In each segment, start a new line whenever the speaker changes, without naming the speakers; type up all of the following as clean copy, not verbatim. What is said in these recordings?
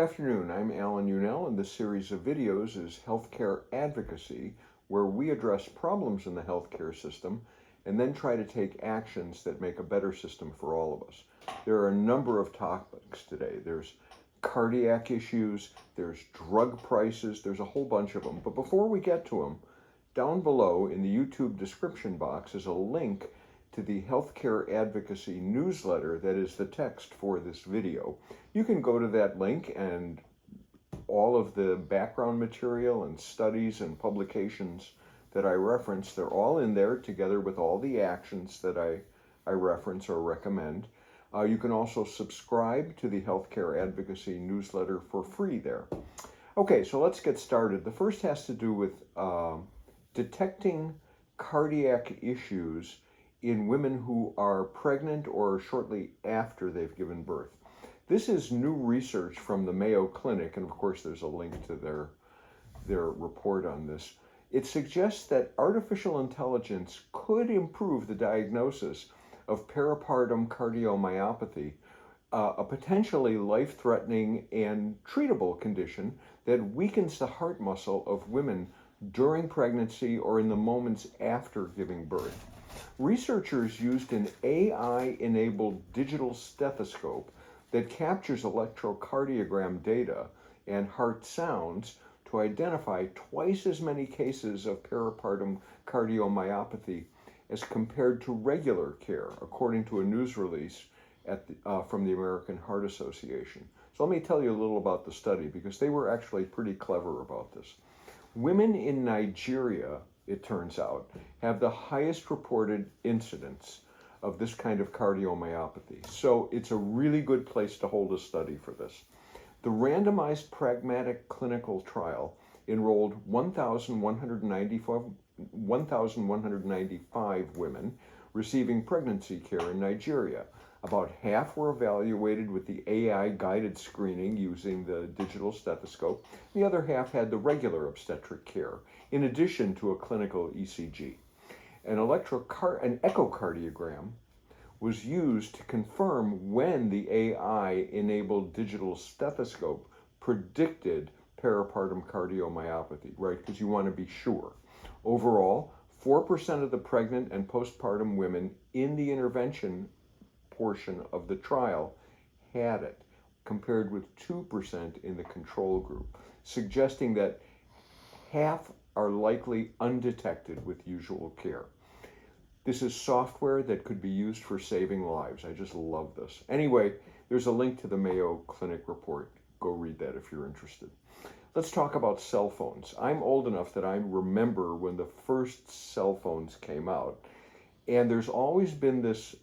Good afternoon, I'm Alan Unell, and this series of videos is Healthcare Advocacy, where we address problems in the healthcare system and then try to take actions that make a better system for all of us. There are a number of topics today. There's cardiac issues, there's drug prices, there's a whole bunch of them. But before we get to them, down below in the YouTube description box is a link to the Healthcare Advocacy newsletter that is the text for this video. You can go to that link, and all of the background material and studies and publications that I reference, they're all in there together with all the actions that I reference or recommend. You can also subscribe to the Healthcare Advocacy newsletter for free there. Okay, so let's get started. The first has to do with detecting cardiac issues in women who are pregnant or shortly after they've given birth. This is new research from the Mayo Clinic, and of course there's a link to their report on this. It suggests that artificial intelligence could improve the diagnosis of peripartum cardiomyopathy, a potentially life-threatening and treatable condition that weakens the heart muscle of women during pregnancy or in the moments after giving birth. Researchers used an AI-enabled digital stethoscope that captures electrocardiogram data and heart sounds to identify twice as many cases of peripartum cardiomyopathy as compared to regular care, according to a news release from the American Heart Association. So let me tell you a little about the study, because they were actually pretty clever about this. Women in Nigeria, it turns out, have the highest reported incidence of this kind of cardiomyopathy. So it's a really good place to hold a study for this. The randomized pragmatic clinical trial enrolled 1,195 women receiving pregnancy care in Nigeria. About half were evaluated with the AI-guided screening using the digital stethoscope. The other half had the regular obstetric care, in addition to a clinical ECG. An echocardiogram was used to confirm when the AI-enabled digital stethoscope predicted peripartum cardiomyopathy, right? Because you want to be sure. Overall, 4% of the pregnant and postpartum women in the intervention portion of the trial had it, compared with 2% in the control group, suggesting that half are likely undetected with usual care. This is software that could be used for saving lives. I just love this. Anyway, there's a link to the Mayo Clinic report. Go read that if you're interested. Let's talk about cell phones. I'm old enough that I remember when the first cell phones came out. And there's always been this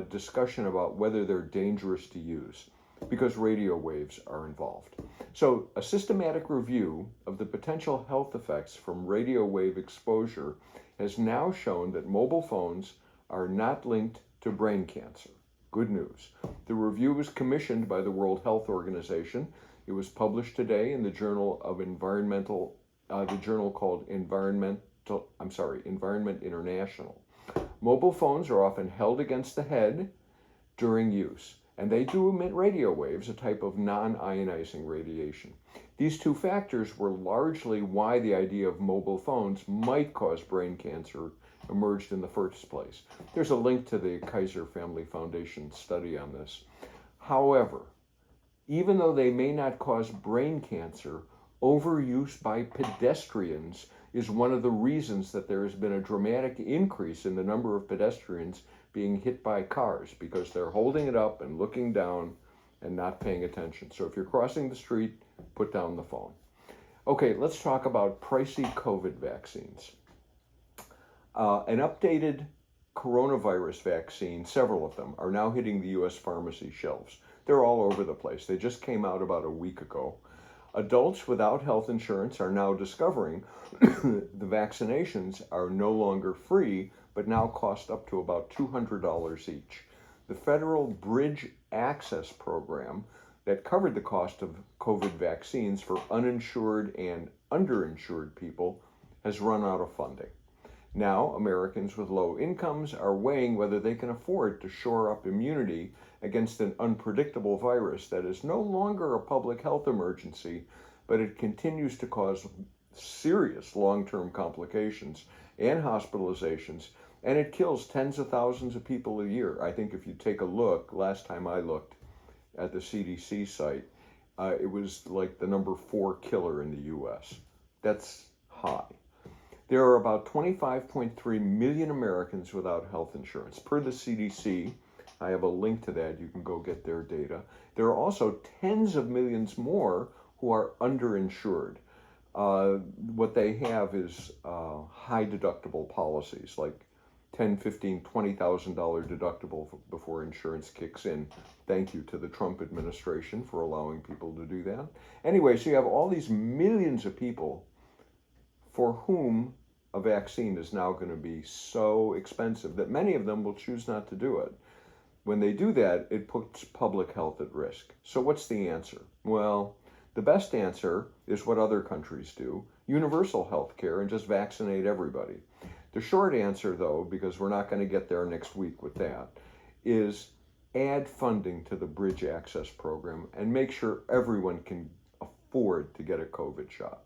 discussion about whether they're dangerous to use because radio waves are involved. So a systematic review of the potential health effects from radio wave exposure has now shown that mobile phones are not linked to brain cancer. Good news. The review was commissioned by the World Health Organization. It was published today in the Journal of Environment International. Mobile phones are often held against the head during use, and they do emit radio waves, a type of non-ionizing radiation. These two factors were largely why the idea of mobile phones might cause brain cancer emerged in the first place. There's a link to the Kaiser Family Foundation study on this. However, even though they may not cause brain cancer, overuse by pedestrians is one of the reasons that there has been a dramatic increase in the number of pedestrians being hit by cars, because they're holding it up and looking down and not paying attention. So if you're crossing the street, put down the phone. Okay, let's talk about pricey COVID vaccines. An updated coronavirus vaccine, several of them, are now hitting the U.S. pharmacy shelves. They're all over the place. They just came out about a week ago. Adults without health insurance are now discovering the vaccinations are no longer free, but now cost up to about $200 each. The federal Bridge Access Program that covered the cost of COVID vaccines for uninsured and underinsured people has run out of funding. Now, Americans with low incomes are weighing whether they can afford to shore up immunity against an unpredictable virus that is no longer a public health emergency, but it continues to cause serious long-term complications and hospitalizations, and it kills tens of thousands of people a year. I think if you take a look, last time I looked at the CDC site, it was like the number 4 killer in the US. That's high. There are about 25.3 million Americans without health insurance. Per the CDC, I have a link to that. You can go get their data. There are also tens of millions more who are underinsured. What they have is high deductible policies, like $10, $15, $20,000 deductible before insurance kicks in. Thank you to the Trump administration for allowing people to do that. Anyway, so you have all these millions of people for whom a vaccine is now going to be so expensive that many of them will choose not to do it. When they do that, it puts public health at risk. So what's the answer? Well, the best answer is what other countries do: universal health care and just vaccinate everybody. The short answer, though, because we're not going to get there next week with that, is add funding to the Bridge Access Program and make sure everyone can afford to get a COVID shot.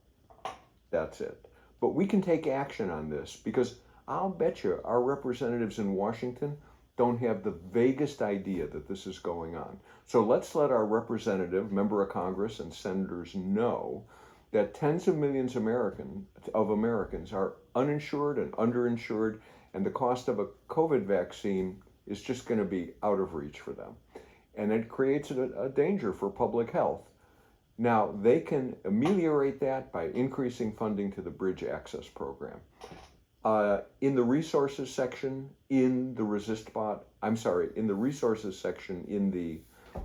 That's it. But we can take action on this, because I'll bet you our representatives in Washington don't have the vaguest idea that this is going on. So let's let our representative, member of Congress, and senators know that tens of millions of Americans are uninsured and underinsured, and the cost of a COVID vaccine is just going to be out of reach for them. And it creates a danger for public health. Now, they can ameliorate that by increasing funding to the Bridge Access Program. In the resources section in the in the resources section in the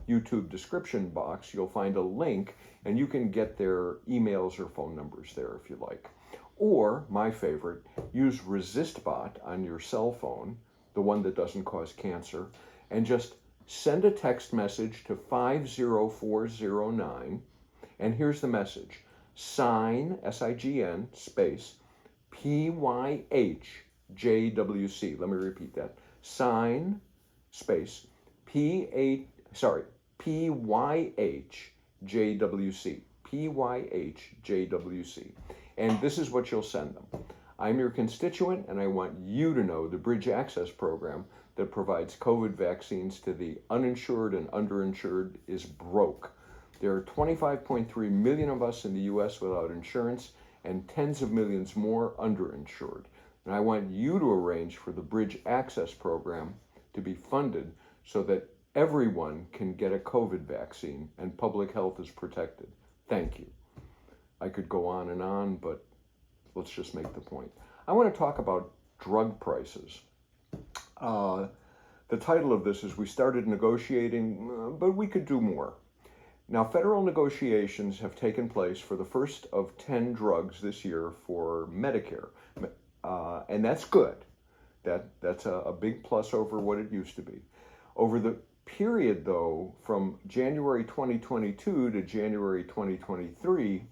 YouTube description box, you'll find a link, and you can get their emails or phone numbers there if you like. Or, my favorite, use ResistBot on your cell phone, the one that doesn't cause cancer, and just send a text message to 50409. And here's the message: sign, S-I-G-N, space, PYHJWC. Let me repeat that. Sign, space, PYHJWC. PYHJWC. And this is what you'll send them. I'm your constituent, and I want you to know the Bridge Access Program that provides COVID vaccines to the uninsured and underinsured is broke. There are 25.3 million of us in the US without insurance, and tens of millions more underinsured. And I want you to arrange for the Bridge Access Program to be funded so that everyone can get a COVID vaccine and public health is protected. Thank you. I could go on, but let's just make the point. I want to talk about drug prices. The title of this is "We Started Negotiating, but we could do more." Now, federal negotiations have taken place for the first of 10 drugs this year for Medicare, and that's good. That's a big plus over what it used to be. Over the period, though, from January 2022 to January 2023,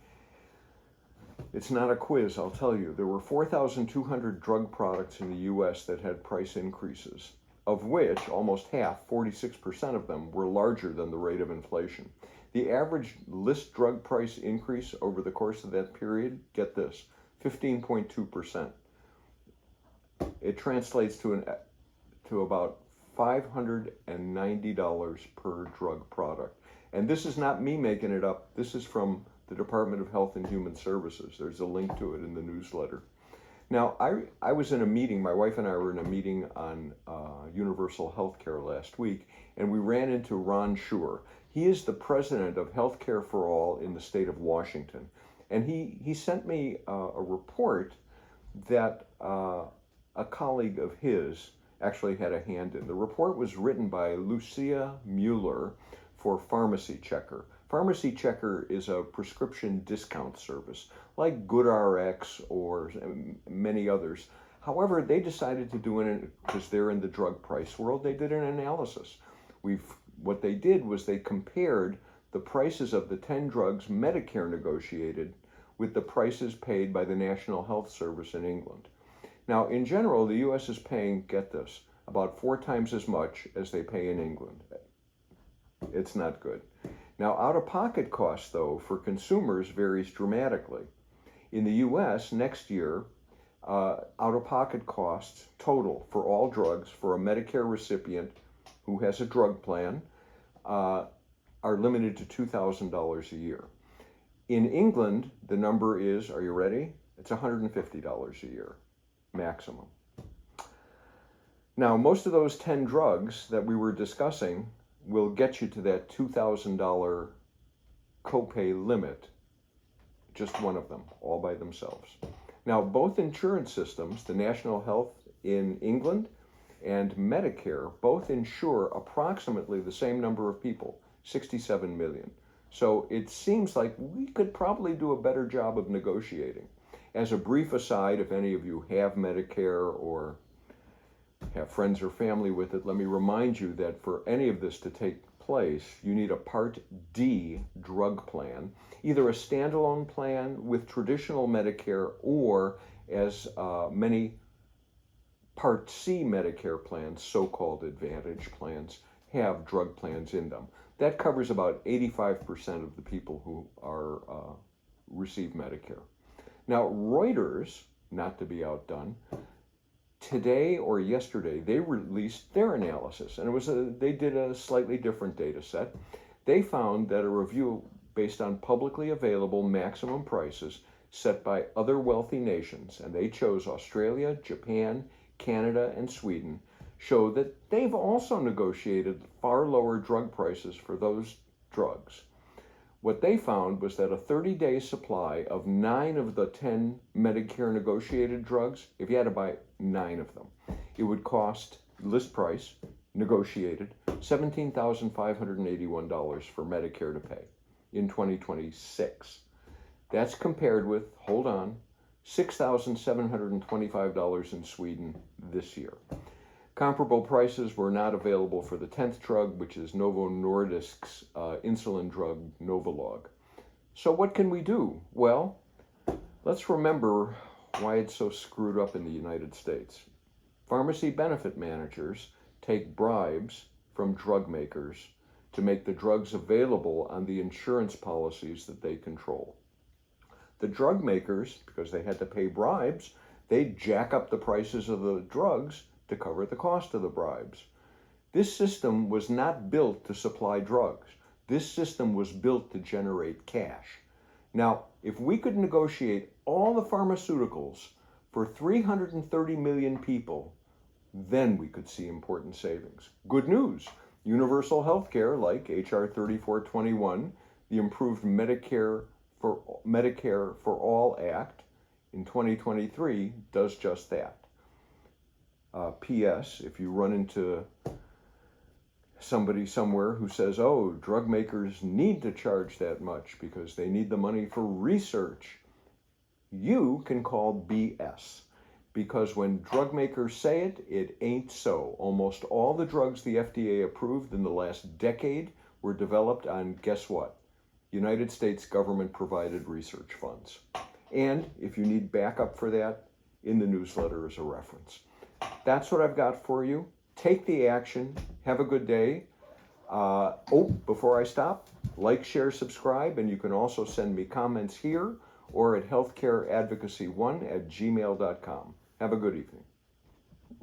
it's not a quiz, I'll tell you. There were 4,200 drug products in the U.S. that had price increases, of which almost half, 46% of them, were larger than the rate of inflation. The average list drug price increase over the course of that period, get this, 15.2%. It translates to about $590 per drug product. And this is not me making it up. This is from the Department of Health and Human Services. There's a link to it in the newsletter. Now, I was in a meeting, my wife and I were in a meeting on universal health care last week, and we ran into Ron Shure. He is the president of Healthcare for All in the state of Washington. And he sent me a report that a colleague of his actually had a hand in. The report was written by Lucia Mueller for Pharmacy Checker. Pharmacy Checker is a prescription discount service like GoodRx or many others. However, they decided to do it because they're in the drug price world. They did an analysis. What they did was they compared the prices of the 10 drugs Medicare negotiated with the prices paid by the National Health Service in England. Now, in general, the U.S. is paying, get this, about 4 times as much as they pay in England. It's not good. Now, out-of-pocket costs, though, for consumers varies dramatically. In the U.S., next year, out-of-pocket costs total for all drugs for a Medicare recipient who has a drug plan are limited to $2,000 a year. In England, the number is, are you ready? It's $150 a year, maximum. Now, most of those 10 drugs that we were discussing will get you to that $2,000 copay limit, just one of them, all by themselves. Now, both insurance systems, the National Health in England and Medicare, both insure approximately the same number of people, 67 million. So it seems like we could probably do a better job of negotiating. As a brief aside, if any of you have Medicare or have friends or family with it, let me remind you that for any of this to take place, you need a Part D drug plan, either a standalone plan with traditional Medicare or as many Part C Medicare plans, so-called Advantage plans, have drug plans in them. That covers about 85% of the people who are receive Medicare. Now, Reuters, not to be outdone, today or yesterday, they released their analysis, and it was they did a slightly different data set. They found that a review based on publicly available maximum prices set by other wealthy nations, and they chose Australia, Japan, Canada, and Sweden, show that they've also negotiated far lower drug prices for those drugs. What they found was that a 30-day supply of 9 of the 10 Medicare negotiated drugs, if you had to buy 9 of them, it would cost, list price, negotiated, $17,581 for Medicare to pay in 2026. That's compared with, hold on, $6,725 in Sweden this year. Comparable prices were not available for the 10th drug, which is Novo Nordisk's insulin drug, Novolog. So what can we do? Well, let's remember why it's so screwed up in the United States. Pharmacy benefit managers take bribes from drug makers to make the drugs available on the insurance policies that they control. The drug makers, because they had to pay bribes, they jack up the prices of the drugs to cover the cost of the bribes. This system was not built to supply drugs. This system was built to generate cash. Now, if we could negotiate all the pharmaceuticals for 330 million people, then we could see important savings. Good news, universal health care like H.R. 3421, the improved Medicare for All Act in 2023 does just that. P.S. If you run into somebody somewhere who says, oh, drug makers need to charge that much because they need the money for research, you can call BS. Because when drug makers say it, it ain't so. Almost all the drugs the FDA approved in the last decade were developed on, guess what? United States government provided research funds. And if you need backup for that, in the newsletter is a reference. That's what I've got for you. Take the action. Have a good day. Before I stop, like, share, subscribe, and you can also send me comments here or at healthcareadvocacy1@gmail.com. Have a good evening.